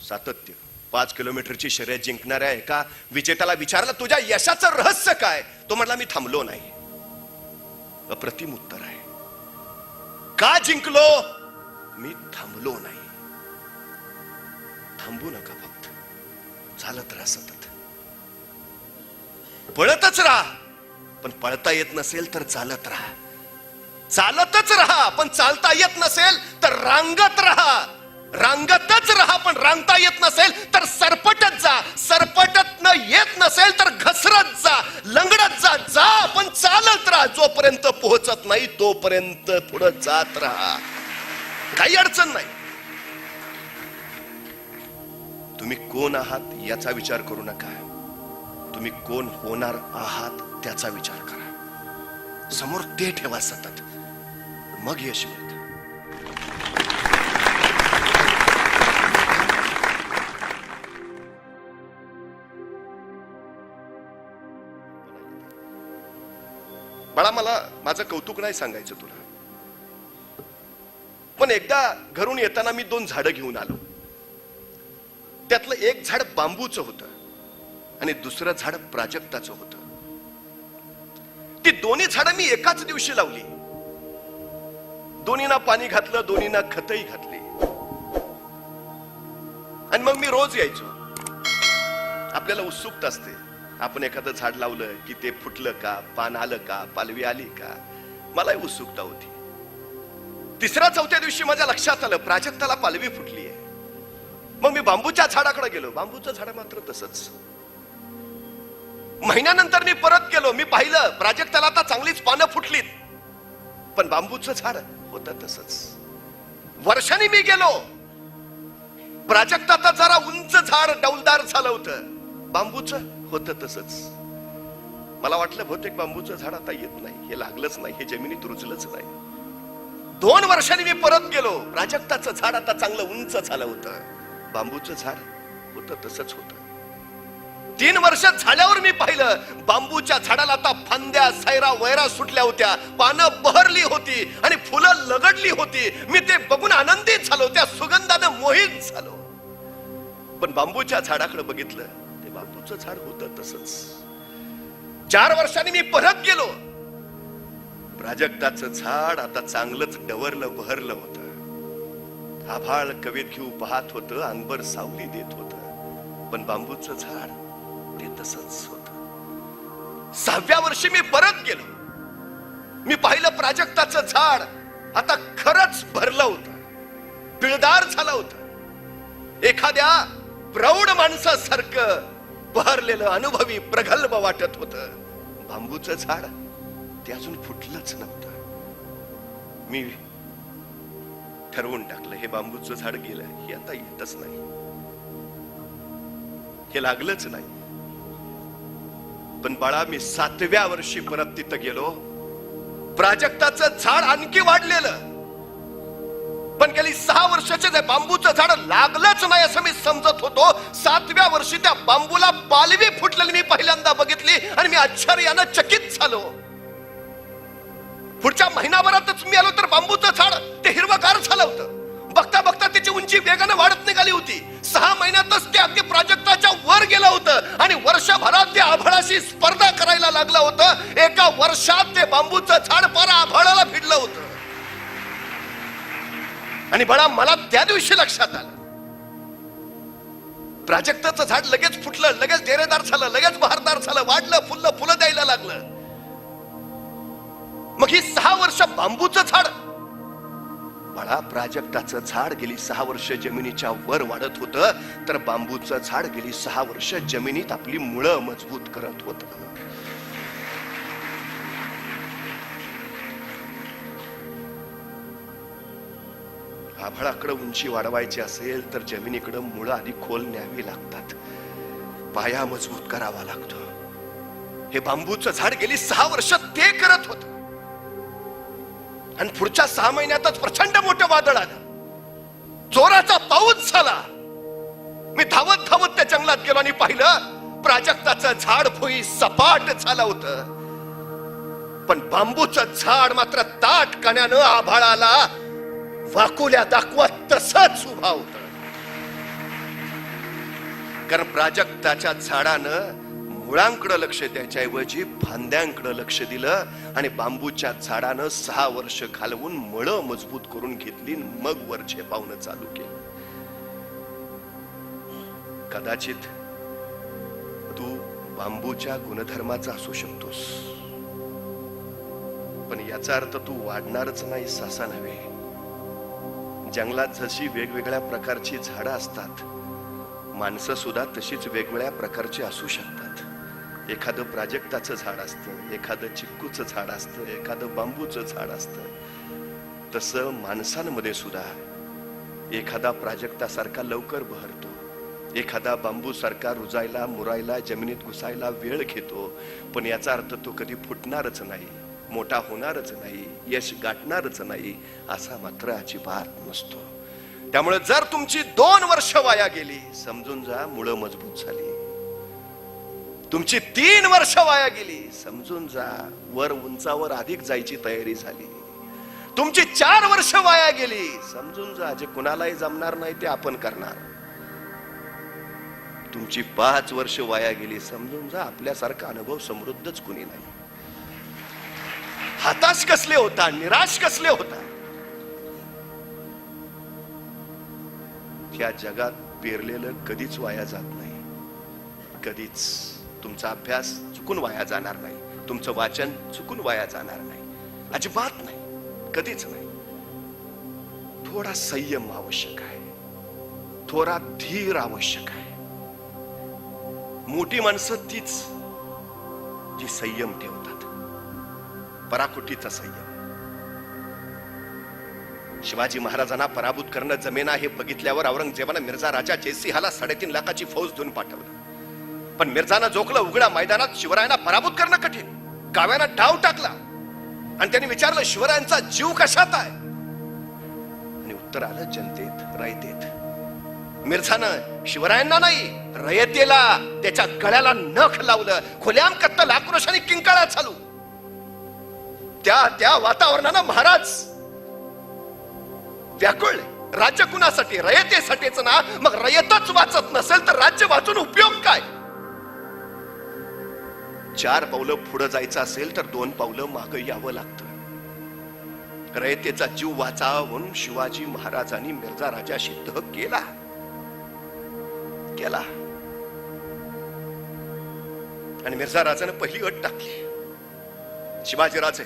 सातत्य. 5 किलोमीटरची शर्यत जिंकणाऱ्या एका विजेत्याला विचारलं तुझ्या यशाचं रहस्य काय? तो म्हटला मी थांबलो नाही. अप्रतिम उत्तर आहे. का जिंकलो? मी थांबलो नाही. थांबू नका, फक्त चालत राहा, सतत पळतच राहा. पण पळता येत नसेल तर चालत राहा. चालतच राहा, पण चालता येत नसेल तर रांगत राहा. रांगतच राहा, पण रांगता येत नसेल तर सरपटत जा. सरपटत न येत नसेल तर घसरत जा, लंगडत जा. जा पण चालत राहा. जोपर्यंत पोहोचत नाही तोपर्यंत पुढे जात राहा. काही अडचण नाही. तुम्ही कोण आहात याचा विचार करू नका. तुम्ही कोण होणार आहात त्याचा विचार करा. समोर ते ठेवा सतत, मग यश मिळतं. बाळा, मला माझं कौतुक नाही सांगायचं तुला, पण एकदा घरून येताना मी 2 झाडं घेऊन आलो. त्यातलं एक झाड बांबूचं होतं आणि दुसरं झाड प्राजक्ताचं होतं. ती दोन्ही झाडं मी एकाच दिवशी लावली. दोन्हीना पाणी घातलं, दोन्हीना खतही घातली. आणि मग मी रोज यायचो. आपल्याला उत्सुकता असते. आपण एखादं झाड लावलं की ते फुटलं का, पान आलं का, पालवी आली का. मलाही उत्सुकता होती. 3-4 दिवशी माझ्या लक्षात आलं प्राजक्ताला पालवी फुटली आहे. मग मी बांबूच्या झाडाकडे गेलो. बांबूचं झाड मात्र तसंच. महिन्यानंतर मी परत गेलो. मी पाहिलं प्राजक्ताला आता चांगलीच पानं फुटलीत, पण बांबूचं झाड होतं तसंच. वर्षांनी मी गेलो. प्राजक्ताचं जरा उंच झाड डौलदार झालं होतं, बांबूचं होतं तसंच. मला वाटलं बहुतेक बांबूचं झाड आता येत नाही, हे लागलंच नाही, हे जमिनीत रुजलंच नाही. 2 वर्षांनी मी परत गेलो. प्राजक्ताचं झाड आता चांगलं उंच झालं होतं, बांबूचं झाड होतं तसंच होतं. 3 वर्ष झाल्यावर मी पाहिलं बांबूच्या झाडाला आता फांद्या, सैरा, वैरा सुटल्या होत्या, पानं बहरली होती आणि फुलं लगडली होती. मी ते बघून आनंदित झालो, त्या सुगंधानं मोहित झालो. पण बांबूच्या झाडाकडे बघितलं, ते बांबूचं झाड होतं तसंच. 4 वर्षांनी मी परत गेलो. प्राजक्ताचं झाड आता चांगलंच डवरलं, बहरलं होतं. आभाळ कवेत घेऊ पाहत होतं, अंबर सावली देत होतं. पण बांबूचं झाड ते तसंच होतं. 6व्या वर्षी मी परत गेलो. मी पाहिलं प्राजक्ताचं झाड आता खरंच भरलं होतं, पिळदार झालं होतं. एखाद्या प्रौढ माणसासारखं बहरलेलं, अनुभवी, प्रगल्भ वाटत होतं. बांबूचं झाड ते अजून फुटलंच नव्हतं. मी ठरवून टाकलं, हे बांबूचं झाड गेलं, हे आता येतच नाही, हे लागलंच नाही. पण बाळा, मी 7व्या वर्षी परत तिथं गेलो. प्राजक्ताचं झाड आणखी वाढलेलं, पण गेली 6 वर्षाचे जे बांबूचं झाड लागलंच नाही असं मी समजत होतो. 7व्या वर्षी त्या बांबूला पालवी फुटलेली मी पहिल्यांदा बघितली आणि मी आश्चर्यानं चकित झालो. पुढच्या महिनाभरातच मी आलो तर बांबूचं झाड ते हिरवगार झालं होतं. बघता बघता त्याची उंची वेगानं वाढत निघाली होती. 6 महिन्यातच ते अगदी प्राजक्ताच्या वर गेलं होतं आणि वर्षभरात ते आभाळाशी स्पर्धा करायला लागलं होतं. एका वर्षात ते बांबूचं झाड पार आभाळाला भिडलं होतं. आणि बळा, मला त्या दिवशी लक्षात आलं, प्राजक्ताचं झाड लगेच फुटलं, लगेच डेरेदार झालं, लगेच बहारदार झालं, वाढलं, फुललं, फुलं द्यायला लागलं. मग ही 6 वर्ष बांबूचं झाड, बळा, प्राजक्ताचं झाड गेली 6 वर्ष जमिनीच्या वर वाढत होतं, तर बांबूचं झाड गेली 6 वर्ष जमिनीत आपली मुळं मजबूत करत होतं. आभाळाकडे उंची वाढवायची असेल तर जमिनीकडे मुळं आधी खोल न्यावी लागतात, पाया मजबूत करावा लागतो. हे बांबूचं झाड गेली 6 वर्ष ते करत होत. आणि पुढच्या 6 महिन्यातच प्रचंड मोठं वादळ आलं, जोराचा पाऊस झाला. मी धावत धावत त्या जंगलात गेलो आणि पाहिलं प्राजक्ताचं झाड भुई सपाट झालं होतं, पण बांबूचं झाड मात्र ताट कण्यानं आभाळाला वाकुल्या दाखवत तसंच उभा होता. कारण प्राजक्ताच्या झाडानं मुळांकडे लक्ष द्यायच्याऐवजी फांद्यांकडे लक्ष दिलं आणि बांबूच्या झाडानं 6 वर्ष घालवून मळं मजबूत करून घेतली, मग वर झेपावणं चालू केलं. कदाचित तू बांबूच्या गुणधर्माचा असू शकतोस, पण याचा अर्थ तू वाढणारच नाही असा नव्हे. जंगलात जशी वेगवेगळ्या प्रकारची झाडं असतात, माणसं सुद्धा तशीच वेगवेगळ्या प्रकारची असू शकतात. एखादं प्राजक्ताचं झाड असतं, एखादं चिक्कूचं झाड असतं, एखादं बांबूचं झाड असतं. तसं माणसांमध्ये सुद्धा एखादा प्राजक्तासारखा लवकर बहरतो, एखादा बांबू सारखा रुजायला मुरायला जमिनीत घुसायला वेळ घेतो. पण याचा अर्थ तो कधी फुटणारच नाही, मोठा होणारच नाही, यश गाठणारच नाही असा मात्र अजिबात नसतो. त्यामुळे जर तुमची 2 वर्ष वाया गेली, समजून जा मुळं मजबूत झाली. तुमची 3 वर्ष वाया गेली, समजून जा वर उंचावर अधिक जायची तयारी झाली. तुमची 4 वर्ष वाया गेली, समजून जा जे कुणालाही जमणार नाही ते आपण करणार. तुमची 5 वर्ष वाया गेली, समजून जा आपल्यासारखा अनुभव समृद्धच कुणी नाही. हताश कसले होता, निराश कसले होता. या जगात पेरलेलं कधीच वाया जात नाही, कधीच. तुमचा अभ्यास चुकून वाया जाणार नाही, तुमचं वाचन चुकून वाया जाणार नाही, अजिबात नाही, कधीच नाही. थोडा संयम आवश्यक आहे, थोडा धीर आवश्यक आहे. मोठी माणसं तीच जी संयम ठेवतात, पराकुटीचा संयम. शिवाजी महाराजांना पराभूत करणं जमेना हे बघितल्यावर औरंगजेबानं मिर्झा राजा जयसिंहाला 3.5 लाखाची फौज देऊन पाठवलं. पण मिर्झानं जोखलं उघड्या मैदानात शिवरायांना पराभूत करणं कठीण. काव्याना डाव टाकला आणि त्यांनी विचारलं शिवरायांचा जीव कशात आहे, आणि उत्तर आलं जनतेत, रयतेत. मिर्झानं शिवरायांना नाही, रयतेला त्याच्या गळ्याला नख लावलं. खुल्याम कत्तल आक्रोशाने किंकाळा चालू. त्या वातावरणानं महाराज व्याकुळले. राज्य कुणासाठी, रयतेसाठीच ना. मग रयतच वाचत नसेल तर राज्य वाचून उपयोग काय. 4 पावलं पुढे जायचं असेल तर 2 पावलं मागे यावं लागतं. रयतेचा जीव वाचावा म्हणून शिवाजी महाराजांनी मिर्झा राजाशी तह केला. आणि मिर्झा राजाने पहिली अट टाकली, शिवाजी राजे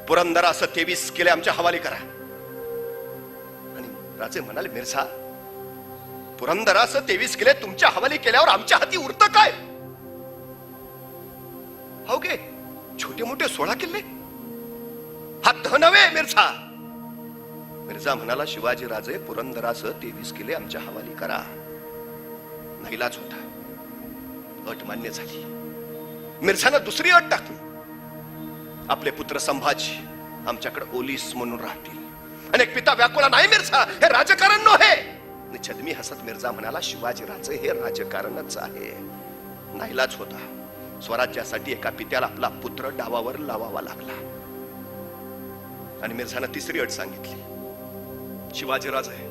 पुरंदरासह 23 किल्ले आमच्या हवाली करा. आणि राजे म्हणाले, मिर्झा पुरंदरासह 23 किल्ले तुमच्या हवाली केल्यावर आमच्या हाती उरतं काय. हो गे छोटे मोठे 16 किल्ले, हा तह नव्हे मिर्झा. मिर्झा म्हणाला, शिवाजी राजे पुरंदरासह 23 किल्ले आमच्या हवाली करा. नाईलाज होता, अट मान्य झाली. मिर्झानं दुसरी अट टाकली, आपले पुत्र संभाजी आमच्याकडे ओलीस म्हणून राहतील. अनेक पिता व्याकुळा, नाही मिर्झा हे राजकारण नव्हे. छदमी हसत मिर्झा म्हणाला, शिवाजी राजे हे राजकारणच आहे. नाईलाज होता, स्वराज्यासाठी एका पित्याला आपला पुत्र डावावर लावावा लागला. आणि मिर्झानं तिसरी अट सांगितली, शिवाजी राजे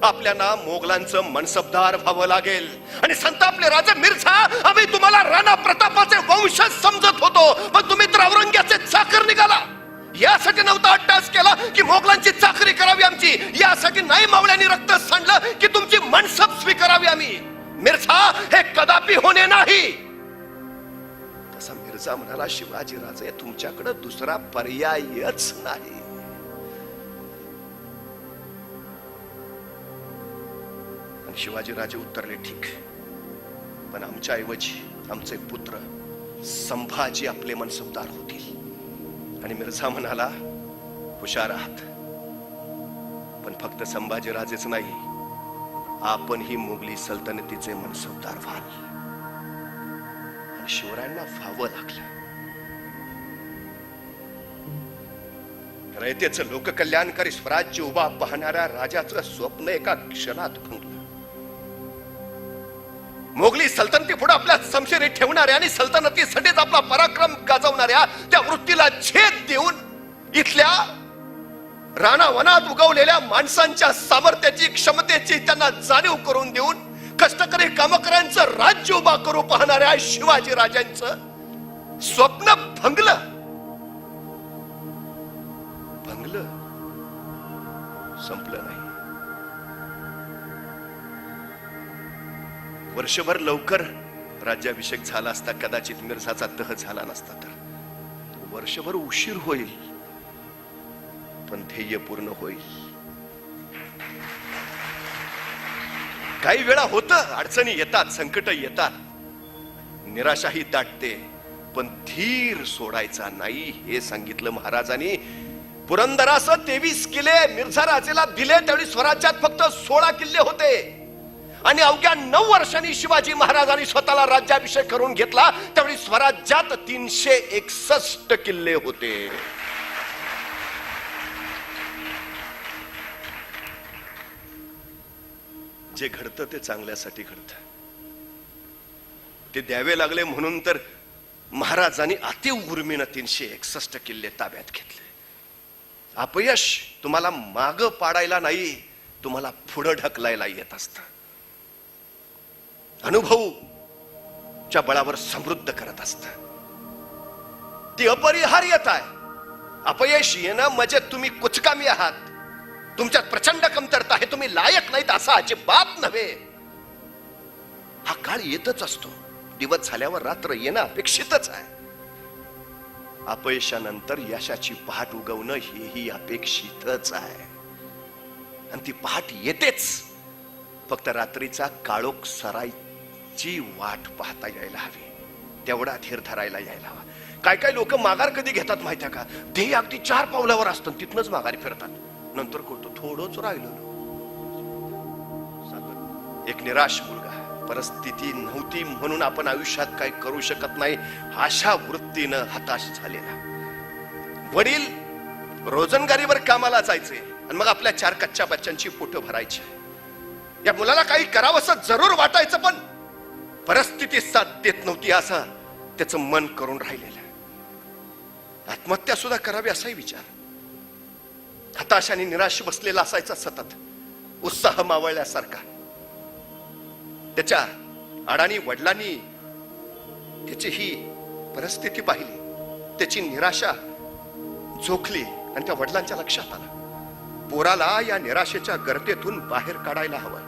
आपल्याला मोगलांचं मनसबदार व्हावं लागेल. आणि संतापले राजे, मिर्झा आम्ही तुम्हाला राणा प्रतापाचे वंशज समजत होतो, पण तुम्ही तर औरंग्याचे चाकर निघाला. यासाठी नव्हता अट्टास केला की मोगलांची चाकरी करावी आमची, यासाठी नाही मावळ्यांनी रक्त सांडलं की तुमची मनसब स्वीकारावी आम्ही. मिर्झा हे कदापि होणे नाही. तसा मिर्झा म्हणाला, शिवाजी राजे तुमच्याकडे दुसरा पर्यायच नाही. शिवाजी राजे उत्तरले, ठीक, पण आमच्या ऐवजी आमचे पुत्र संभाजी आपले मनसबदार होतील. आणि मिर्झा म्हणाला, हुशार आहात, पण फक्त संभाजी राजेच नाही, आपण ही मोगली सल्तनतीचे मनसबदार व्हाल. आणि शिवरायांना व्हावं लागलं. रयतेचं लोककल्याणकारी स्वराज्य उभा पाहणाऱ्या राजाचं स्वप्न एका क्षणात भंगलं. मोगली सल्तनती पुढे आपल्या समशेरी ठेवणाऱ्या आणि सल्तनतीसाठीच आपला पराक्रम गाजवणाऱ्या त्या वृत्तीला छेद देऊन इथल्या राणावनात उगवलेल्या माणसांच्या सामर्थ्याची, क्षमतेची त्यांना जाणीव करून देऊन कष्टकरी कामकऱ्यांचं राज्य उभा करू पाहणाऱ्या शिवाजी राजांचं स्वप्न भंगलं. संपलं नाही. वर्षभर लवकर राज्याभिषेक झाला असता कदाचित मिर्झाचा तह झाला नसता तर वर्षभर उशीर होईल पण ध्येय पूर्ण होईल. काही वेळा होतं, अडचणी येतात, संकट येतात, निराशाही दाटते, पण धीर सोडायचा नाही हे सांगितलं महाराजांनी. पुरंदरासह 23 किल्ले मिर्झा राजेला दिले, त्यावेळी स्वराज्यात फक्त 16 किल्ले होते आणि अवघ्या 9 वर्षांनी शिवाजी महाराजांनी स्वतःला राज्याभिषेक करून घेतला, त्यावेळी स्वराज्यात 361 किल्ले होते. जे घडतं ते चांगल्यासाठी घडतं. ते द्यावे लागले म्हणून तर महाराजांनी अतिव उर्मीनं 361 किल्ले ताब्यात घेतले. अपयश तुम्हाला माग पाडायला नाही, तुम्हाला पुढे ढकलायला येत असतं. अनुभवच्या बळावर समृद्ध करत असत. ती अपरिहार्यता आहे. अपयश येणं म्हणजे तुम्ही कुचकामी आहात, तुमच्यात प्रचंड कमतरता आहे, तुम्ही लायक नाहीत असं अजिबात नव्हे. हा काळ येतच असतो, दिवस झाल्यावर रात्र येणं अपेक्षितच आहे. अपयशानंतर यशाची पहाट उगवणं हेही अपेक्षितच आहे. आणि ती पहाट येतेच, फक्त रात्रीचा काळोख सरायची वाट पाहता यायला हवी, तेवढा धीर धरायला यायला हवा. काय काय लोक माघार कधी घेतात माहितीये का? ध्येय अगदी 4 पावलावर असतं, तिथनच माघारी फिरतात. नंतर कळतो थोडंच राहिलं. एक निराश मुलगा, परिस्थिती नव्हती म्हणून आपण आयुष्यात काही करू शकत नाही अशा वृत्तीनं हताश झालेला. वडील रोजंदारीवर कामाला जायचे आणि मग आपल्या 4 कच्च्या बच्चांची पोटं भरायची. या मुलाला काही करावंसं जरूर वाटायचं, पण परिस्थिती साथ देत नव्हती असं त्याचं मन करून राहिलेलं. आत्महत्या सुद्धा करावी असाही विचार. हताश आणि निराश बसलेला असायचा सतत, उत्साह मावळल्यासारखा. त्याच्या अडाणी वडिलांनी त्याची ही परिस्थिती पाहिली, त्याची निराशा झोकली आणि त्या वडिलांच्या लक्षात आलं, पोराला या निराशेच्या गर्तेतून बाहेर काढायला हवं.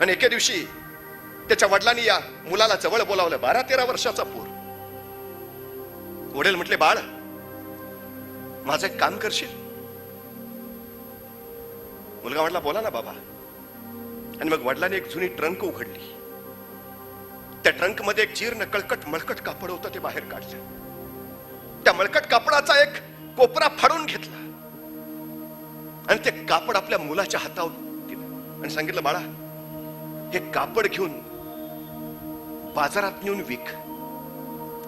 आणि एके दिवशी त्याच्या वडिलांनी या मुलाला जवळ बोलावलं. 12-13 वर्षाचा पोर. वडील म्हटले, बाळ माझं एक काम करशील? मुलगा म्हटला, बोला ना बाबा. आणि मग वडिलांनी एक जुनी ट्रंक उघडली. त्या ट्रंक मध्ये एक जीर्ण कळकट मळकट कापड होतं, ते बाहेर काढलं. त्या मळकट कापडाचा एक कोपरा फाडून घेतला आणि ते कापड आपल्या मुलाच्या हातावर दिलं आणि सांगितलं, बाळा हे कापड घेऊन बाजारात नेऊन विक.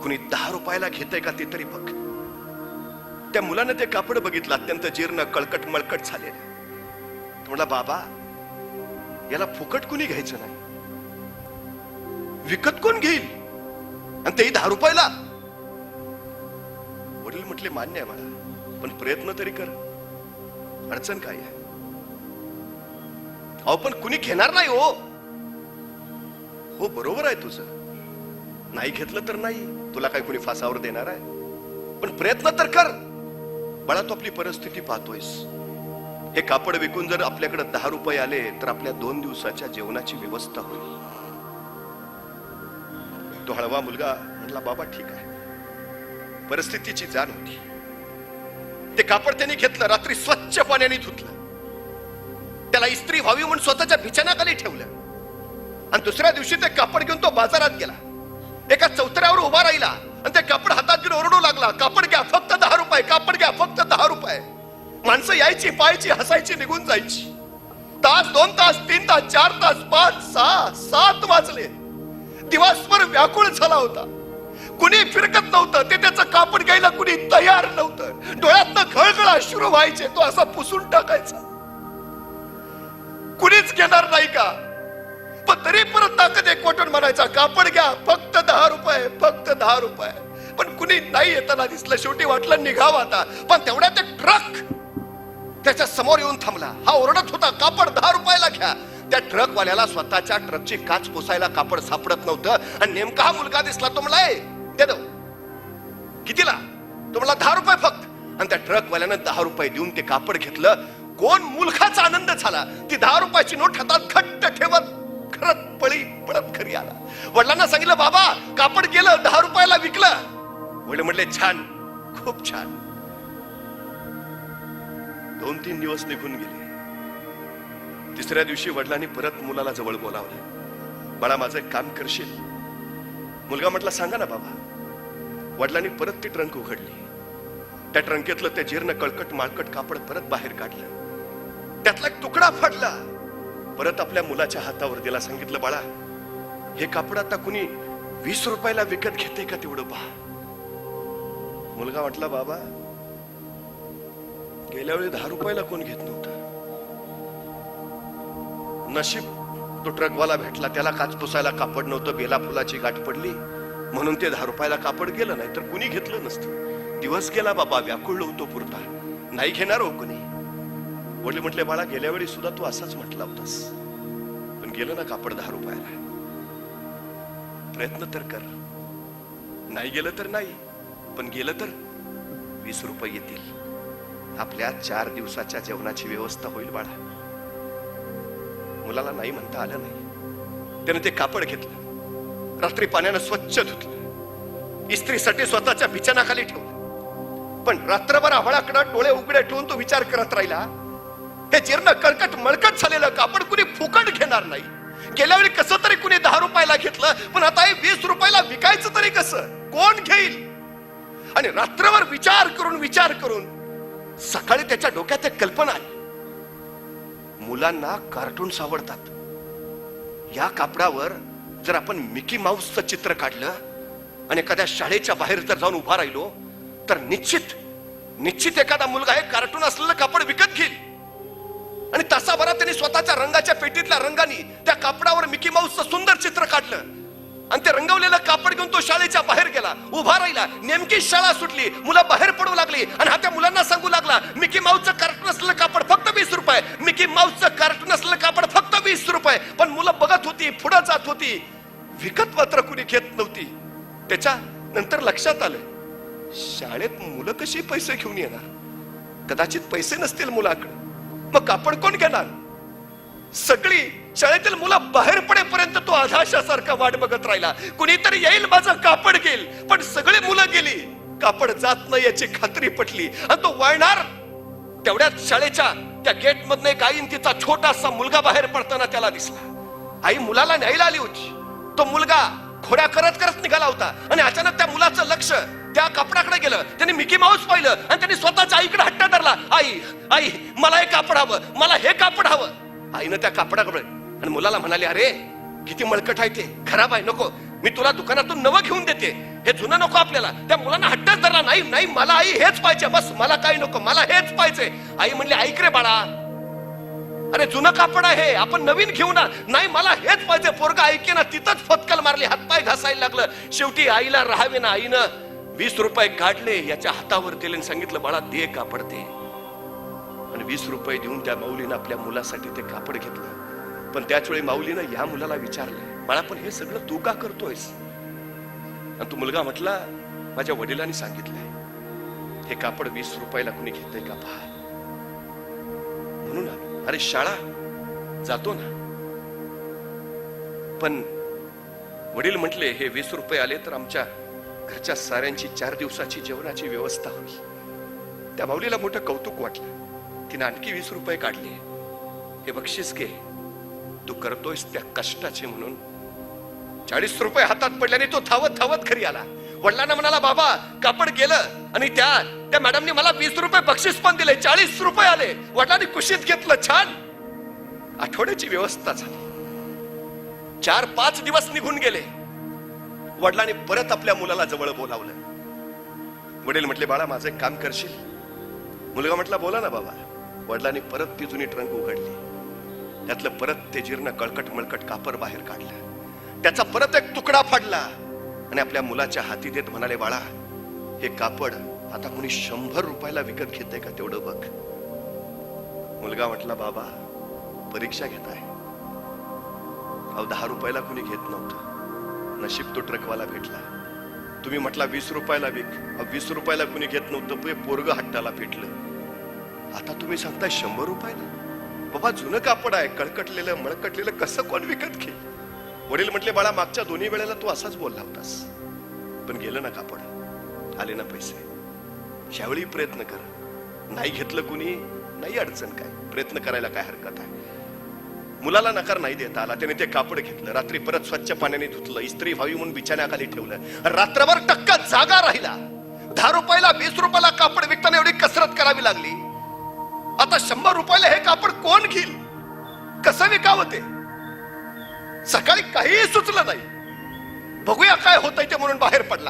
कुणी 10 रुपयाला घेतय का ते तरी बघ. त्या मुलानं ते कापड बघितलं, अत्यंत जीर्ण कळकट मळकट झालेलं. तो म्हणला, बाबा याला फुकट कुणी घ्यायचं नाही, विकत कोण घेईल, आणि तेही 10 रुपयाला. वडील म्हटले, मान्य आहे मला, पण प्रयत्न तरी कर. अडचण काय आहे? अहो पण कुणी घेणार नाही. हो बरोबर आहे तुझं, नाही घेतलं तर नाही, तुला काय कुणी फासावर देणार आहे, पण प्रयत्न तर कर. बाळा तू आपली परिस्थिती पाहतोयस, हे कापड विकून जर आपल्याकडे 10 रुपये आले तर आपल्या 2 दिवसाच्या जेवणाची व्यवस्था होईल. तो हळवा मुलगा म्हटला, बाबा ठीक आहे. परिस्थितीची जाण होती. ते कापड त्यांनी घेतलं, रात्री स्वच्छ पाण्याने धुतलं, त्याला इस्त्री व्हावी म्हणून स्वतःच्या बिछाण्याखाली ठेवलं आणि दुसऱ्या दिवशी ते कापड घेऊन तो बाजारात गेला. एका चौतऱ्यावर उभा राहिला आणि ते कापड हातात घेऊन ओरडू लागला, कापड घ्या फक्त 10 रुपये, कापड घ्या फक्त 10 रुपये. माणसं यायची, पाहायची, हसायची, निघून जायची. तास, 2 तास, 3 तास, 4 तास, 5, 6, 7 वाजले. दिवसभर व्याकुळ झाला होता. कुणी फिरकत नव्हतं, ते त्याचं कापड घ्यायला कुणी तयार नव्हतं. डोळ्यातनं घळघळ अश्रू व्हायचे, तो असा पुसून टाकायचा. कुणीच घेणार नाही का? पण तरी परत ताकद एकवटून म्हणायचा, कापड घ्या फक्त 10 रुपये, फक्त 10 रुपये. पण कुणी नाही येताना दिसलं. शेवटी वाटलं निघावं आता, पण तेवढ्यात एक ट्रक त्याच्या समोर येऊन थांबला. हा ओरडत होता, कापड 10 रुपयाला घ्या. त्या ट्रकवाल्याला स्वतःच्या ट्रकची काच पुसायला कापड सापडत नव्हतं आणि नेमका हा मुलगा दिसला. तो म्हणला, दे दो. कितीला? तो म्हणला 10 रुपये फक्त. आणि त्या ट्रकवाल्यानं 10 रुपये देऊन ते कापड घेतलं. कोण मुलखाचा आनंद झाला. ती 10 रुपयाची नोट हातात घट्ट ठेवत खरंच पळत घरी आला. वडिलांना सांगितलं, बाबा कापड गेलं, 10 रुपयाला विकलं. वडील म्हटले, छान, खूप छान. 2-3 दिवस निघून गेले. तिसऱ्या दिवशी वडिलांनी परत मुलाला जवळ बोलावलं. बाळा माझं एक काम करशील? मुलगा म्हटला, सांगा ना बाबा. वडिलांनी परत ती ट्रंक उघडली. त्या ट्रंकेतलं ते जीर्ण कळकट माळकट कापड परत बाहेर काढलं. त्यातला एक तुकडा फाडला. परत आपल्या मुलाच्या हातावर दिला. सांगितलं, बाळा हे कापड आता कुणी 20 रुपयाला विकत घेते का तेवढं पहा. मुलगा म्हटला, बाबा गेल्या वेळी 10 रुपयाला कोण घेत नव्हतं. नशीब तो ट्रकवाला भेटला. त्याला काच पुसायला कापड नव्हतं. बेला फुलाची गाठ पडली म्हणून ते 10 रुपयाला कापड गेलं, नाही तर कुणी घेतलं नसतं. दिवस गेला बाबा, व्याकुळ होतो पुरता, नाही घेणार हो कुणी. वडील म्हटले, बाळा गेल्या वेळी सुद्धा तू असाच म्हटला होतास, पण गेलं ना कापड 10 रुपयाला. प्रयत्न तर कर. नाही गेलं तर नाही, पण गेलं तर 20 रुपये येतील. आपल्या 4 दिवसाच्या जेवणाची व्यवस्था होईल बाळा. मुलाला नाही म्हणता आलं नाही. त्याने ते कापड घेतलं. रात्री पाण्यानं स्वच्छ धुतलं. इस्त्रीसाठी स्वतःच्या बिछाणाखाली ठेवलं. पण रात्रभर आभाळाकडे डोळे उघडे ठेवून तो विचार करत राहिला, हे जीर्ण कळकट मळकट झालेलं कापड कुणी फुकट घेणार नाही. गेल्या वेळी कसं तरी कुणी 10 रुपयाला घेतलं, पण आता हे 20 रुपयाला विकायचं तरी कसं, कोण घेईल. आणि रात्रभर विचार करून सकाळी त्याच्या डोक्यात एक कल्पना आली. मुलांना कार्टून्स आवडतात. या कापडावर जर आपण मिकी माऊसचं चित्र काढलं आणि एखाद्या शाळेच्या बाहेर जर जाऊन उभा राहिलो, तर निश्चित एखादा मुलगा हे कार्टून असलेलं कापड विकत घेईल. आणि तासाभरात त्यांनी स्वतःच्या रंगाच्या पेटीतल्या रंगानी त्या कापडावर मिकी माऊसचं सुंदर चित्र काढलं आणि ते रंगवलेलं कापड घेऊन तो शाळेच्या बाहेर गेला, उभा राहिला. नेमकी शाळा सुटली, मुलं बाहेर पडू लागली आणि हा त्या मुलांना सांगू लागला, मिकी माऊसचं कार्टून असलेलं कापड फक्त 20 रुपये, मिकी माऊसचं कार्टून असलेलं कापड फक्त 20 रुपये. पण मुलं बघत होती, पुढे जात होती. विकत मात्र कुणी घेत नव्हती. त्याच्या नंतर लक्षात आलं, शाळेत मुलं कशी पैसे घेऊन येणार. कदाचित पैसे नसतील मुलाकडे, मग कापड कोण घेणार. सगळी शाळेतील मुलं बाहेर पडेपर्यंत तो आधाशासारखा वाट बघत राहिला. कुणीतरी येईल, माझं कापड घेईल. पण सगळी मुलं गेली, कापड जात नाही याची खात्री पटली. आणि तो वळणार तेवढ्यात शाळेच्या त्या गेट मधनं एक आईन तिचा छोटासा मुलगा बाहेर पडताना त्याला दिसला. आई मुलाला न्यायला आली होती. तो मुलगा घोड्या करत करत निघाला होता आणि अचानक त्या मुलाचं लक्ष त्या कापडाकडे गेलं. त्याने मिकी माऊस पाहिलं आणि त्याने स्वतःच्या आईकडे हट्ट धरला, आई मला हे कापड हवं, मला हे कापड हवं. आईनं त्या कापडाकडे आणि मुलाला म्हणाले, अरे किती मळकट आहे, ते खराब आहे, नको, मी तुला दुकानातून नवं घेऊन देते, हे जुनं नको आपल्याला. त्या मुलांना हट्टच धरला, नाही मला आई हेच पाहिजे, बस मला काही नको, मला हेच पाहिजे. आई म्हणली, ऐक रे बाळा, अरे जुनं कापड आहे, आपण नवीन घेऊ ना. नाही मला हेच पाहिजे. पोरगा ऐके ना, तिथंच फटकल मारली, हातपाय घासायला लागलं. शेवटी आईला राहावे ना, आईनं 20 रुपये काढले, याच्या हातावर दिले आणि सांगितलं, बाळा दे कापड दे. आणि 20 रुपये देऊन त्या माऊलीनं आपल्या मुलासाठी ते कापड घेतलं. पण त्याच वेळी माऊलीनं या मुलाला विचारलं, बाळा पण हे सगळं तू का करतोयस. आणि तो मुलगा म्हटला, माझ्या वडिलांनी सांगितलंय हे कापड 20 रुपयाला कुणी घेतंय का पहा, म्हणून. अरे शाळा जातो ना. पण वडील म्हटले, हे 20 रुपये आले तर आमच्या घरच्या साऱ्यांची 4 दिवसाची जेवणाची व्यवस्था होईल. त्या माऊलीला मोठं कौतुक वाटलं. तिने आणखी 20 रुपये काढले. हे बक्षीस घे, तू करतोयस त्या कष्टाचे म्हणून. 40 रुपये हातात पडल्याने तो धावत धावत घरी आला. वडिलांना म्हणाला, बाबा कापड गेलं आणि त्या मॅडमनी मला 20 रुपये बक्षीस पण दिले, 40 रुपये आले. वडिलांनी कुशीत घेतलं, छान. आठवड्याची व्यवस्था झाली. 4-5 दिवस निघून गेले. वडिलांनी परत आपल्या मुलाला जवळ बोलावलं. वडील म्हटले, बाळा माझं एक काम करशील. मुलगा म्हटला, बोला ना बाबा. वडिलांनी परत ती जुनी ट्रंक उघडली. त्यातलं परत ते जीर्ण कळकट मळकट कापड बाहेर काढलं. त्याचा परत एक तुकडा फाडला आणि आपल्या मुलाच्या हाती देत म्हणाले, बाळा हे कापड आता कोणी 100 रुपयाला विकत घेतंय का तेवढं बघ. मुलगा म्हटला, बाबा परीक्षा घेताय, अहो 10 रुपयाला कुणी घेत नव्हतं, नशीब तो ट्रकवाला भेटला. तुम्ही म्हटला 20 रुपयाला विक, 20 रुपयाला कुणी घेत नव्हतं, पोरग हट्टाला पेटलं. आता तुम्ही सांगताय 100 रुपयाला. बाबा जुनं कापड आहे, कळकटलेलं मळकटलेलं, कसं कोण विकत घेईल? वडील म्हटले बाळा मागच्या दोन्ही वेळेला तू असाच बोलला होतास, पण गेलं ना कापड, आले ना पैसे. ह्यावेळी प्रयत्न कर. नाही घेतलं कुणी, नाही अडचण काय, प्रयत्न करायला काय हरकत आहे. मुलाला नकार नाही देता आला, त्याने ते कापड घेतलं, रात्री परत स्वच्छ पाण्याने धुतलं, इस्त्री व्हावी म्हणून बिछाण्याखाली ठेवलं, रात्रभर टक्का जागा राहिला. 10 रुपयाला 20 रुपयाला कापड विकताना एवढी कसरत करावी लागली. आता 100 रुपयाला हे कापड कोण घेईल? कसं विकावं ते? सकाळी काहीही सुचलं नाही. बघूया काय होतंय ते म्हणून बाहेर पडला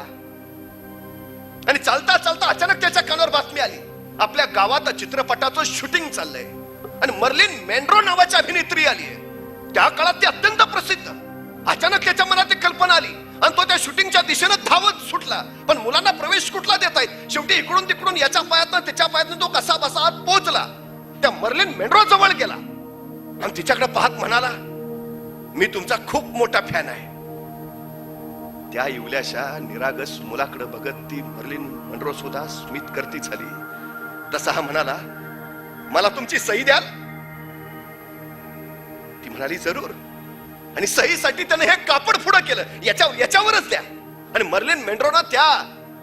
आणि चालता चालता अचानक त्याच्या कानावर बातमी आली, आपल्या गावात चित्रपटाचं शूटिंग चाललंय आणि मर्लिन मेंड्रो नावाची अभिनेत्री आली आहे. त्या काळात ती अत्यंत प्रसिद्ध. अचानक त्याच्या मनात एक कल्पना आली आणि तो त्या शूटिंगच्या दिशेनं धावत सुटला. पण मुलांना प्रवेश कुठला देता येत? शेवटी इकडून तिकडून याच्या पायातनं त्याच्या पायातनं तो कसा बसा पोहोचला. त्या मर्लिन मेंड्रो जवळ गेला आणि तिच्याकडे पाहत म्हणाला, मी तुमचा खूप मोठा फॅन आहे. त्या इवल्याशा निरागस मुलाकडे बघत ती मर्लिन मेंड्रो सुद्धा स्मित करती झाली. तसा हा म्हणाला, मला तुमची सही द्याल? ती म्हणाली जरूर. आणि सहीसाठी त्याने हे कापड पुढं केलं, याच्यावरच द्या. आणि मर्लिन मेंड्रोना त्या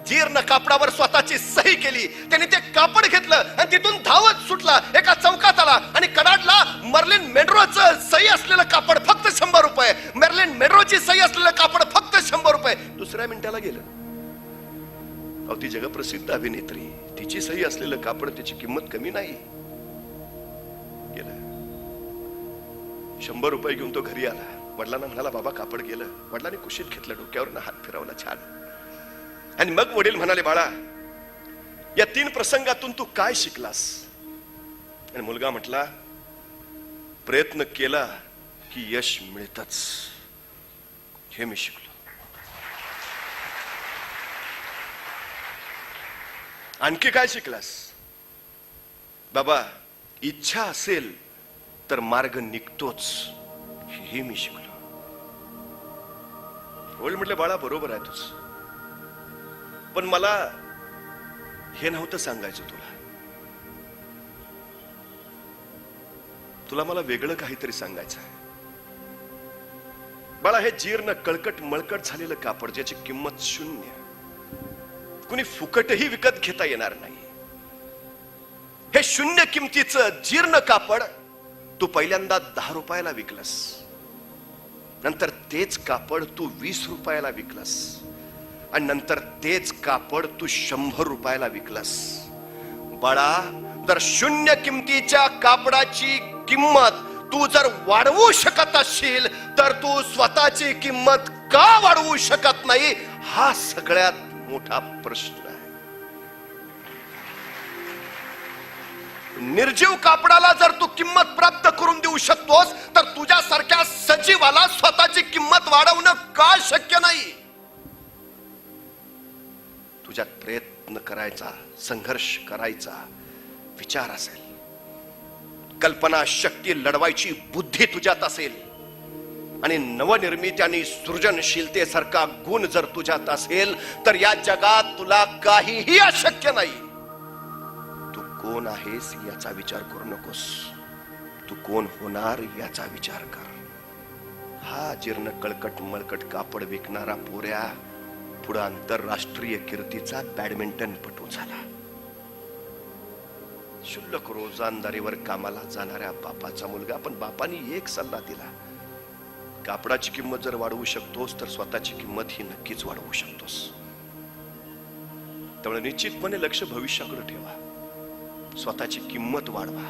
जीर्ण कापडावर स्वतःची सही केली. त्याने ते कापड घेतलं आणि तिथून धावत सुटला, एका चौकात आला आणि कडाडला मर्लिन मेंड्रोचं सही असलेलं कापड फक्त 100 रुपये, मर्लिन मेंड्रोची सही असलेलं कापड फक्त 100 रुपये. दुसऱ्या मिनिटाला गेलं. अहो ती जगप्रसिद्ध अभिनेत्री, तिची सही असलेलं कापड, त्याची किंमत कमी नाही. गेलं. 100 रुपये घेऊन तो घरी आला. वडिलांना म्हणाला, बाबा कापड गेलं. वडिलांनी कुशीत घेतलं, डोक्यावर हात फिरवला, छान. आणि मग वडील म्हणाले, बाळा या 3 प्रसंगातून तू काय शिकलास? आणि मुलगा म्हटला, प्रयत्न केला की यश मिळतच, हे मी शिकलो. आणखी काय शिकलास? बाबा इच्छा असेल तर मार्ग निघतोच, हे मी शिकलो. वडील म्हटले, बाळा बरोबर आहे तुझं, पण मला हे नव्हतं सांगायचं तुला मला वेगळं काहीतरी सांगायचं आहे. बाळा हे जीर्ण कळकट मळकट झालेलं कापड, ज्याची किंमत 0, कुणी फुकटही विकत घेता येणार नाही. हे 0 किमतीचं जीर्ण कापड तू पहिल्यांदा 10 रुपयाला विकलस, नंतर तेच कापड तू 20 रुपयाला विकलस, आणि नंतर तेच कापड तू 100 रुपयाला विकलस. बाळा तर 0 किमतीच्या कापडाची किंमत तू जर वाढवू शकत असशील तर तू स्वतःची किंमत का वाढवू शकत नाही? हा सगळ्यात मोठा प्रश्न आहे. निर्जीव कापडाला जर तू किंमत प्राप्त करून देऊ शकतोस तर तुझ्यासारख्या सजीवाला स्वतःची किंमत वाढवणं का शक्य नाही? तुझ्यात प्रयत्न करायचा, संघर्ष करायचा विचार असेल, कल्पना शक्ती लढवायची बुद्धी तुझ्यात असेल, आणि नवनिर्मिती आणि सृजनशीलतेसारखा गुण जर तुझ्यात असेल तर या जगात तुला काहीही अशक्य नाही. तू कोण आहेस याचा विचार करू नकोस, तू कोण होणार याचा विचार कर. हा जीर्ण कळकट मळकट कापड विकणारा पोऱ्या पुढे आंतरराष्ट्रीय कीर्तीचा बॅडमिंटनपटू झाला. शुल्लक रोजंदारीवर कामाला जाणाऱ्या बापाचा मुलगा, पण बापानी एक सल्ला दिला, कापडाची किंमत जर वाढवू शकतोस तर स्वतःची किंमत ही नक्कीच वाढवू शकतोस. त्यामुळे निश्चितपणे लक्ष भविष्याकडे ठेवा, स्वतःची किंमत वाढवा,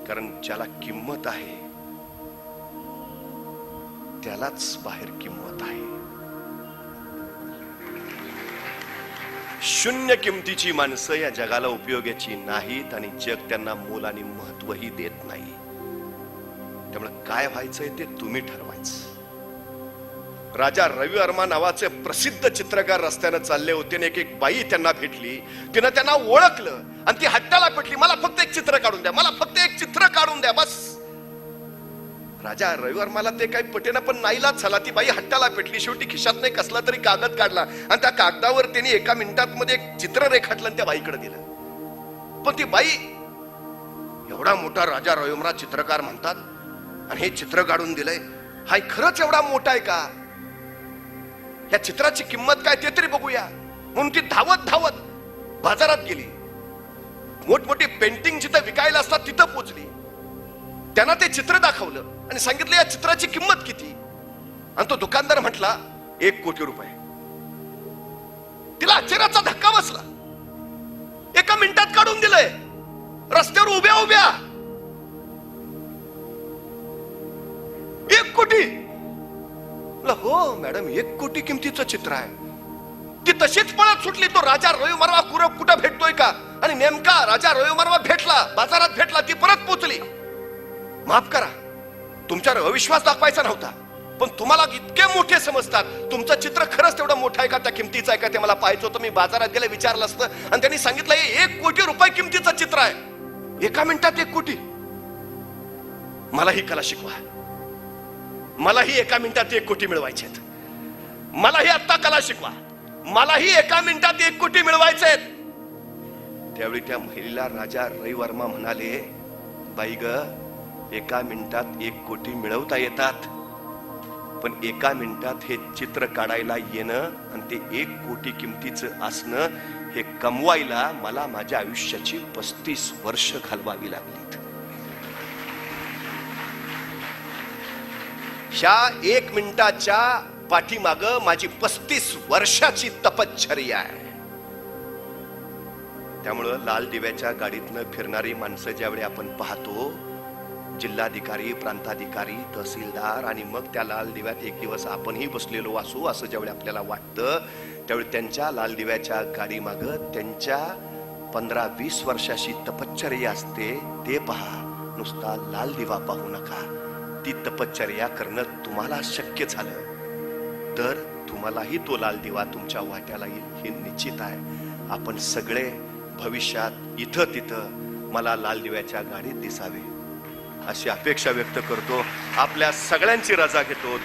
कारण ज्याला किंमत आहे त्यालाच बाहेर किंमत आहे. 0 किमतीची माणसं या जगाला उपयोगाची नाहीत आणि जग त्यांना मोल आणि महत्वही देत नाही. त्यामुळे काय व्हायचंय ते तुम्ही ठरवायचं. राजा रवी वर्मा नावाचे प्रसिद्ध चित्रकार रस्त्याने चालले होते आणि एक बाई त्यांना भेटली. तिनं त्यांना ओळखलं आणि ती हट्टाला पेटली, मला फक्त एक चित्र काढून द्या, मला फक्त एक चित्र काढून द्या बस. राजा रविवर्माला ते काही पटेना, पण नाईलाज झाला. ती बाई हट्टाला पेटली. शेवटी खिशात नाही कसला तरी कागद काढला आणि त्या कागदावर त्यांनी एका मिनिटात मध्ये एक चित्र रेखाटलं आणि त्या बाईकडे दिलं. पण ती बाई, एवढा मोठा राजा रविवर्मा चित्रकार म्हणतात आणि हे चित्र काढून दिलंय, हा खरंच एवढा मोठा आहे का? या चित्राची किंमत काय ते तरी बघूया म्हणून ती धावत धावत बाजारात गेली. मोठमोठी पेंटिंग जिथं विकायला असतात तिथं पोचली. त्यांना ते चित्र दाखवलं आणि सांगितलं या चित्राची किंमत किती. आणि तो दुकानदार म्हटला 1 कोटी रुपये. तिला आश्चर्याचा धक्का बसला. एका मिनिटात काढून दिलंय रस्त्यावर उभ्या उभ्या. 1 कोटी. हो मॅडम, 1 कोटी किमतीचं चित्र आहे. ती तशीच पळत सुटली. तो राजा रविवर्मा कुठं भेटतोय का? आणि नेमका राजा रविवर्मा भेटला, बाजारात भेटला. ती परत पोचली. माफ करा, तुमच्यावर अविश्वास दाखवायचा नव्हता, पण तुम्हाला इतके मोठे समजतात. तुमचं चित्र खरंच तेवढं मोठं आहे का, त्या किमतीचं आहे का ते मला पाहायचं होतं. मी बाजारात गेले, विचारलं असतं आणि त्यांनी सांगितलं 1 कोटी रुपये किमतीचं चित्र आहे. एका मिनिटात 1 कोटी. मलाही कला शिकवा. मलाही एका मिनिटात 1 कोटी मिळवायचे. मलाही आता कला शिकवा. मलाही एका मिनिटात 1 कोटी मिळवायचे. त्यावेळी त्या महिलेला राजा रविवर्मा म्हणाले, बाई ग, एका मिनिटात 1 कोटी मिळवता येतात, पण एका मिनिटात हे चित्र काढायला येणं आणि ते 1 कोटी किमतीचं असणं, हे कमवायला मला माझ्या आयुष्याची 35 वर्ष घालवावी लागलीत. ह्या 1 मिनिटाच्या पाठीमाग माझी 35 वर्षाची तपश्चर्या आहे. त्यामुळं लाल दिव्याच्या गाडीतनं फिरणारी माणसं ज्यावेळी आपण पाहतो, जिल्हाधिकारी, प्रांताधिकारी, तहसीलदार, आणि मग त्या लाल दिव्यात एक दिवस आपणही बसलेलो असू असं ज्यावेळी आपल्याला वाटतं, त्यावेळी त्यांच्या लाल दिव्याच्या गाडी माग त्यांच्या 15-20 वर्षाची तपश्चर्या असते. ते पहा. नुसता लाल दिवा पाहू नका. ती तपश्चर्या करणं तुम्हाला शक्य झालं तर तुम्हालाही तो लाल दिवा तुमच्या वाट्याला येईल हे निश्चित आहे. आपण सगळे भविष्यात इथं तिथं मला लाल दिव्याच्या गाडीत दिसावे अशी अपेक्षा व्यक्त करतो. आपल्या सगळ्यांची रजा घेतो.